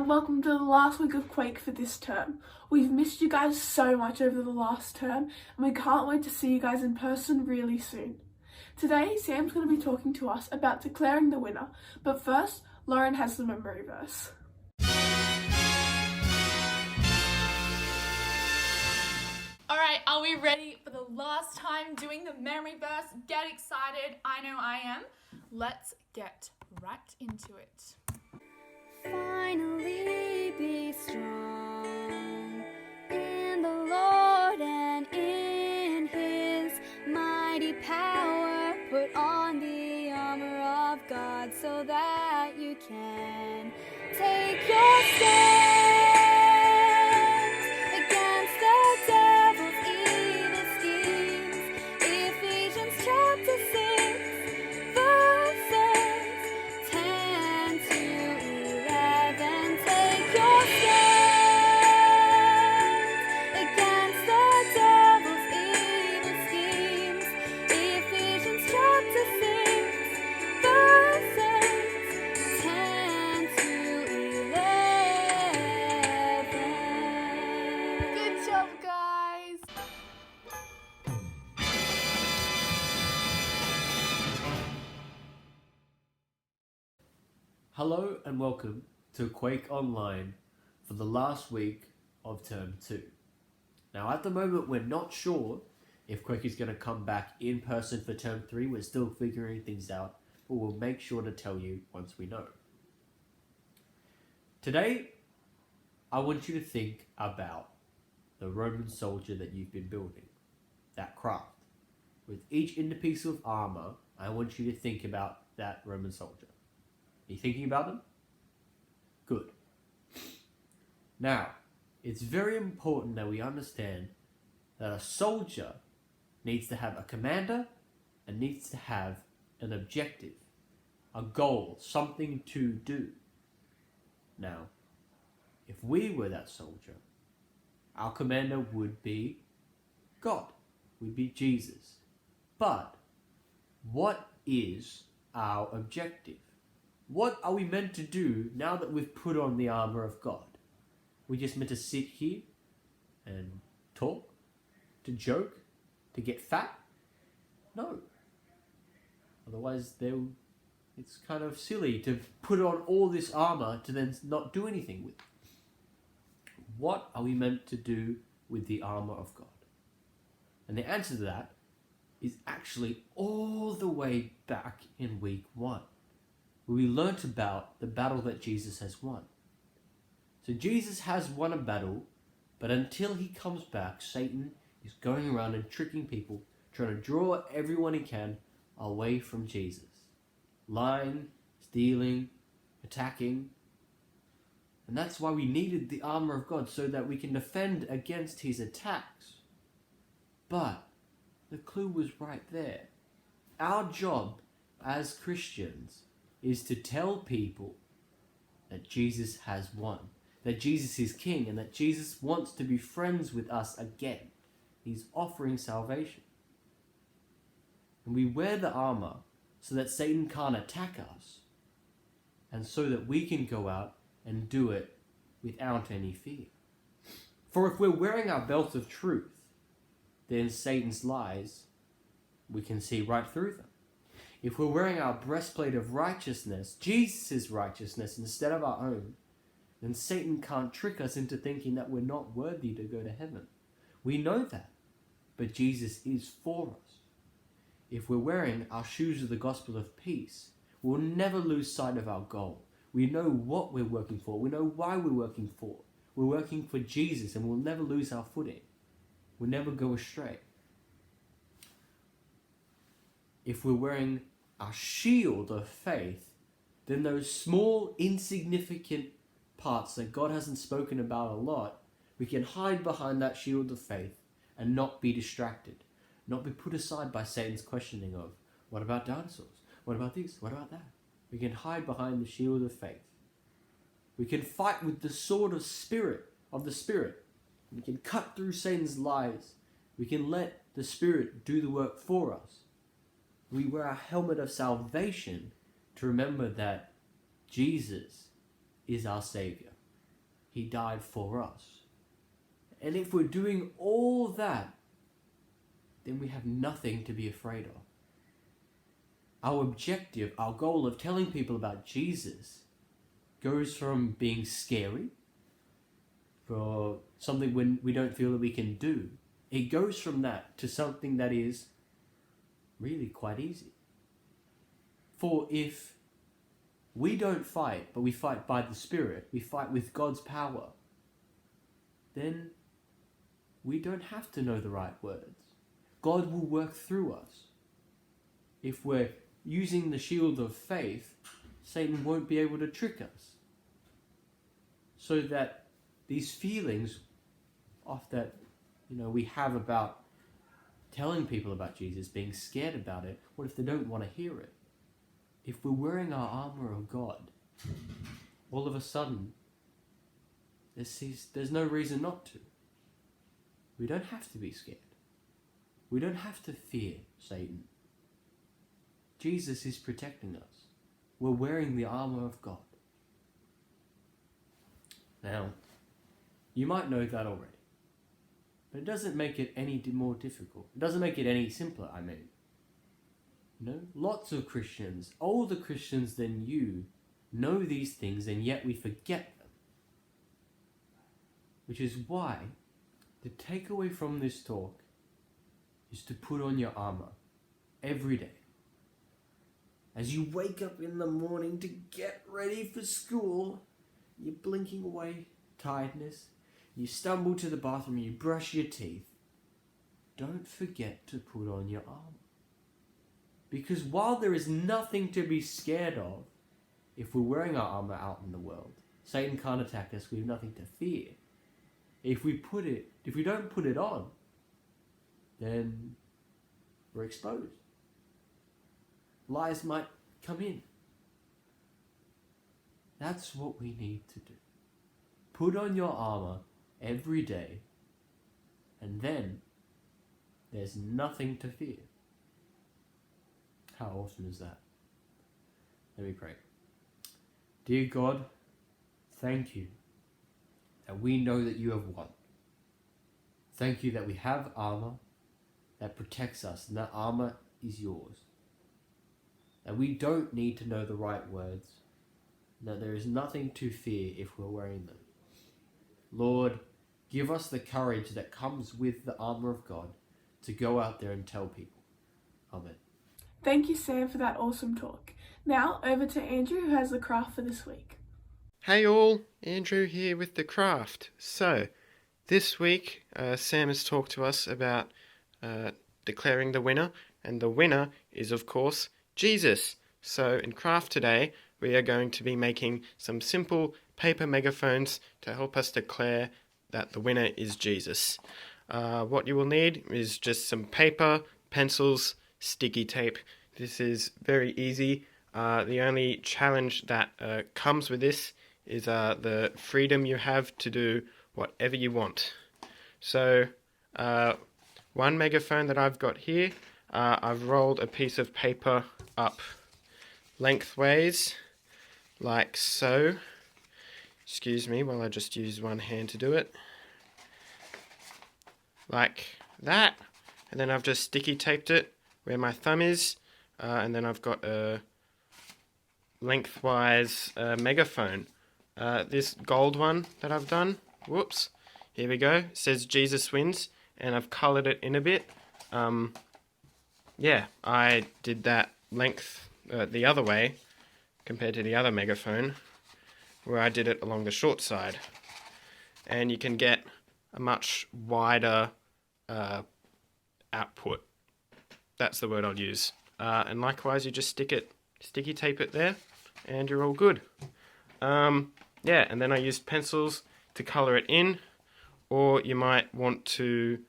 and welcome to the last week of Quake for this term. We've missed you guys so much over the last term, and we can't wait to see you guys in person really soon. Today, Sam's going to be talking to us about declaring the winner, but first, Lauren has the memory verse. Alright, are we ready for the last time doing the memory verse? Get excited, I know I am. Let's get right into it. Finally be strong in the Lord and in His mighty power. Put on the armor of God so that you can take your stand against the devil's evil schemes. Ephesians chapter 6, verses 10 to 11. Take your stand against the devil's evil schemes. Ephesians chapter 6, verses 10 to 11. Good job, guys! Hello and welcome to Quake Online for the last week of Term 2. Now at the moment we're not sure if Quake is going to come back in person for Term 3, we're still figuring things out, but we'll make sure to tell you once we know. Today, I want you to think about the Roman soldier that you've been building, that craft. With each inner piece of armor, I want you to think about that Roman soldier. Are you thinking about them? Good. Now, it's very important that we understand that a soldier needs to have a commander and needs to have an objective, a goal, something to do. Now, if we were that soldier, our commander would be God, would be Jesus. But what is our objective? What are we meant to do now that we've put on the armor of God? We just meant to sit here and talk, to joke, to get fat? No. Otherwise, it's kind of silly to put on all this armor to then not do anything with it. What are we meant to do with the armor of God? And the answer to that is actually all the way back in week 1. We learnt about the battle that Jesus has won. So Jesus has won a battle, but until he comes back, Satan is going around and tricking people, trying to draw everyone he can away from Jesus. Lying, stealing, attacking. And that's why we needed the armor of God, so that we can defend against his attacks. But the clue was right there. Our job as Christians is to tell people that Jesus has won, that Jesus is king, and that Jesus wants to be friends with us again. He's offering salvation. And we wear the armor so that Satan can't attack us, and so that we can go out and do it without any fear. For if we're wearing our belt of truth, then Satan's lies, we can see right through them. If we're wearing our breastplate of righteousness, Jesus' righteousness instead of our own, then Satan can't trick us into thinking that we're not worthy to go to heaven. We know that, but Jesus is for us. If we're wearing our shoes of the gospel of peace, we'll never lose sight of our goal. We know what we're working for. We know why we're working for. We're working for Jesus, and we'll never lose our footing. We'll never go astray. If we're wearing our shield of faith, then those small, insignificant parts that God hasn't spoken about a lot, we can hide behind that shield of faith and not be distracted, not be put aside by Satan's questioning of, what about dinosaurs? What about this? What about that? We can hide behind the shield of faith. We can fight with the sword of the Spirit. We can cut through Satan's lies. We can let the Spirit do the work for us. We wear our helmet of salvation to remember that Jesus is our Savior. He died for us. And if we're doing all that, then we have nothing to be afraid of. Our objective, our goal of telling people about Jesus goes from being scary, for something when we don't feel that we can do. It goes from that to something that is really quite easy. For if we don't fight, but we fight by the Spirit, we fight with God's power, then we don't have to know the right words. God will work through us. If we're using the shield of faith, Satan won't be able to trick us. So that these feelings that we have about telling people about Jesus, being scared about it, what if they don't want to hear it? If we're wearing our armour of God, all of a sudden, there's no reason not to. We don't have to be scared. We don't have to fear Satan. Jesus is protecting us. We're wearing the armour of God. Now, you might know that already. But it doesn't make it any more difficult. It doesn't make it any simpler, I mean. Lots of Christians, older Christians than you, know these things and yet we forget them. Which is why the takeaway from this talk is to put on your armour every day. As you wake up in the morning to get ready for school, you're blinking away tiredness, you stumble to the bathroom, you brush your teeth. Don't forget to put on your armour. Because while there is nothing to be scared of, if we're wearing our armour out in the world, Satan can't attack us, we have nothing to fear. If we don't put it on, then we're exposed. Lies might come in. That's what we need to do. Put on your armour every day, and then there's nothing to fear. How awesome is that? Let me pray. Dear God, thank you that we know that you have won. Thank you that we have armour that protects us, and that armour is yours. That we don't need to know the right words, that there is nothing to fear if we're wearing them. Lord, give us the courage that comes with the armour of God to go out there and tell people. Amen. Thank you, Sam, for that awesome talk. Now, over to Andrew, who has the craft for this week. Hey all, Andrew here with the craft. So, this week, Sam has talked to us about declaring the winner, and the winner is, of course, Jesus. So, in craft today, we are going to be making some simple paper megaphones to help us declare that the winner is Jesus. What you will need is just some paper, pencils, sticky tape. This is very easy. The only challenge that comes with this is the freedom you have to do whatever you want. So, one megaphone that I've got here, I've rolled a piece of paper up lengthways, like so. Excuse me while I just use one hand to do it. Like that. And then I've just sticky taped it where my thumb is. And then I've got a lengthwise megaphone. This gold one that I've done, whoops, here we go, it says Jesus wins, and I've coloured it in a bit. Yeah, I did that length the other way compared to the other megaphone, where I did it along the short side. And you can get a much wider output. That's the word I'll use. And likewise, you just sticky tape it there, and you're all good. Yeah, and then I used pencils to colour it in, or you might want to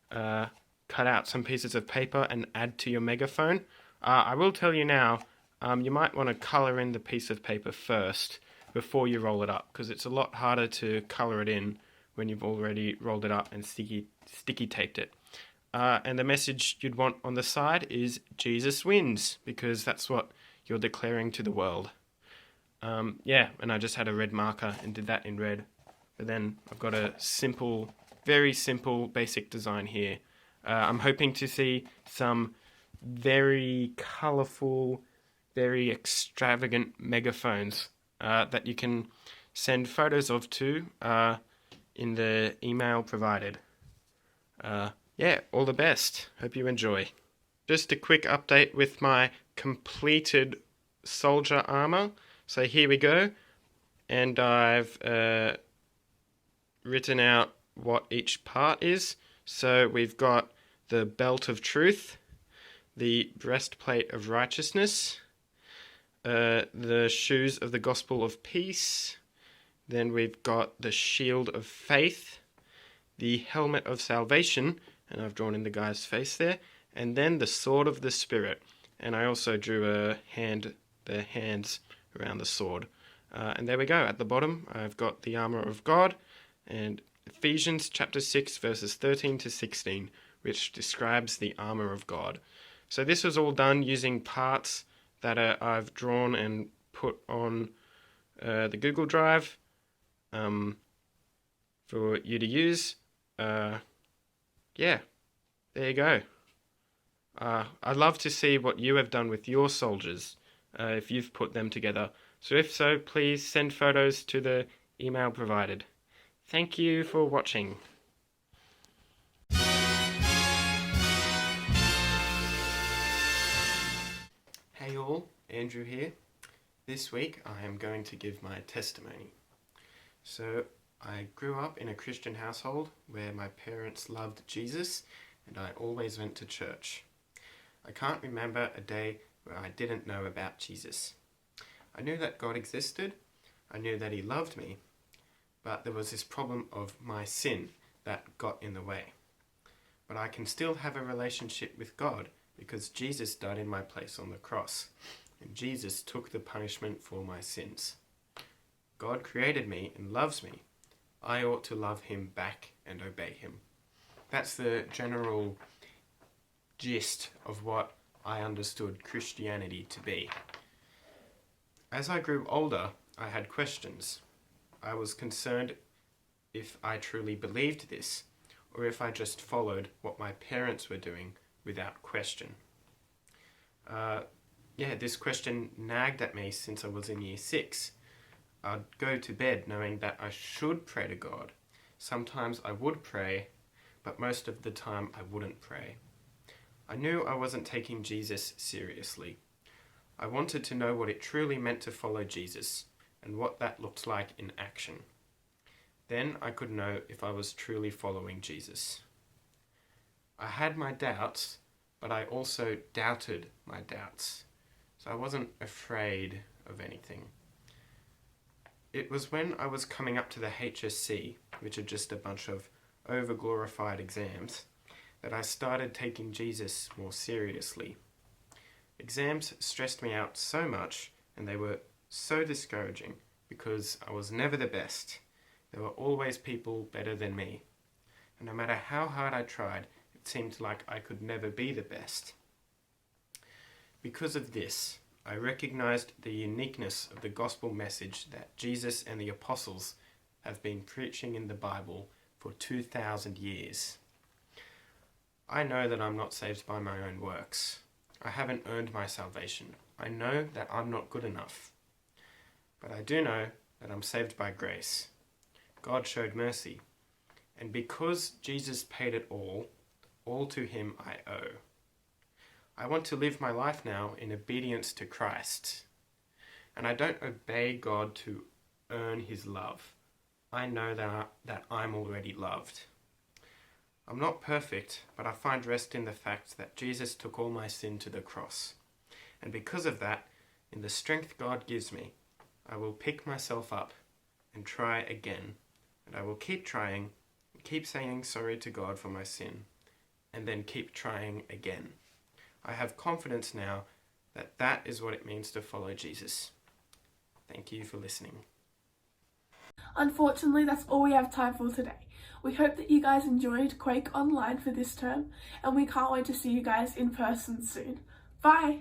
cut out some pieces of paper and add to your megaphone. I will tell you now, you might want to colour in the piece of paper first before you roll it up, because it's a lot harder to colour it in when you've already rolled it up and sticky taped it. And the message you'd want on the side is Jesus wins, because that's what you're declaring to the world. Yeah, and I just had a red marker and did that in red but then I've got a simple, very simple basic design here. I'm hoping to see some very colourful, very extravagant megaphones that you can send photos of to in the email provided. Yeah, all the best. Hope you enjoy. Just a quick update with my completed soldier armour. So here we go. And I've written out what each part is. So we've got the belt of truth, the breastplate of righteousness, the shoes of the gospel of peace, then we've got the shield of faith, the helmet of salvation, and I've drawn in the guy's face there, and then the sword of the Spirit. And I also drew the hands around the sword. And there we go. At the bottom, I've got the armour of God, and Ephesians chapter 6, verses 13 to 16, which describes the armour of God. So this was all done using parts that I've drawn and put on the Google Drive for you to use. Yeah, there you go. I'd love to see what you have done with your soldiers, if you've put them together. So if so, please send photos to the email provided. Thank you for watching. Hey all, Andrew here. This week I am going to give my testimony. So I grew up in a Christian household where my parents loved Jesus and I always went to church. I can't remember a day where I didn't know about Jesus. I knew that God existed, I knew that he loved me, but there was this problem of my sin that got in the way. But I can still have a relationship with God because Jesus died in my place on the cross, and Jesus took the punishment for my sins. God created me and loves me. I ought to love him back and obey him. That's the general gist of what I understood Christianity to be. As I grew older, I had questions. I was concerned if I truly believed this, or if I just followed what my parents were doing without question. This question nagged at me since I was in year 6. I'd go to bed knowing that I should pray to God. Sometimes I would pray, but most of the time I wouldn't pray. I knew I wasn't taking Jesus seriously. I wanted to know what it truly meant to follow Jesus, and what that looked like in action. Then I could know if I was truly following Jesus. I had my doubts, but I also doubted my doubts. So I wasn't afraid of anything. It was when I was coming up to the HSC, which are just a bunch of over-glorified exams, that I started taking Jesus more seriously. Exams stressed me out so much, and they were so discouraging because I was never the best. There were always people better than me. And no matter how hard I tried, it seemed like I could never be the best. Because of this, I recognized the uniqueness of the gospel message that Jesus and the apostles have been preaching in the Bible for 2,000 years. I know that I'm not saved by my own works. I haven't earned my salvation. I know that I'm not good enough. But I do know that I'm saved by grace. God showed mercy. And because Jesus paid it all to him I owe. I want to live my life now in obedience to Christ. And I don't obey God to earn his love. I know that I'm already loved. I'm not perfect, but I find rest in the fact that Jesus took all my sin to the cross. And because of that, in the strength God gives me, I will pick myself up and try again. And I will keep trying, keep saying sorry to God for my sin, and then keep trying again. I have confidence now that that is what it means to follow Jesus. Thank you for listening. Unfortunately, that's all we have time for today. We hope that you guys enjoyed Quake Online for this term, and we can't wait to see you guys in person soon. Bye!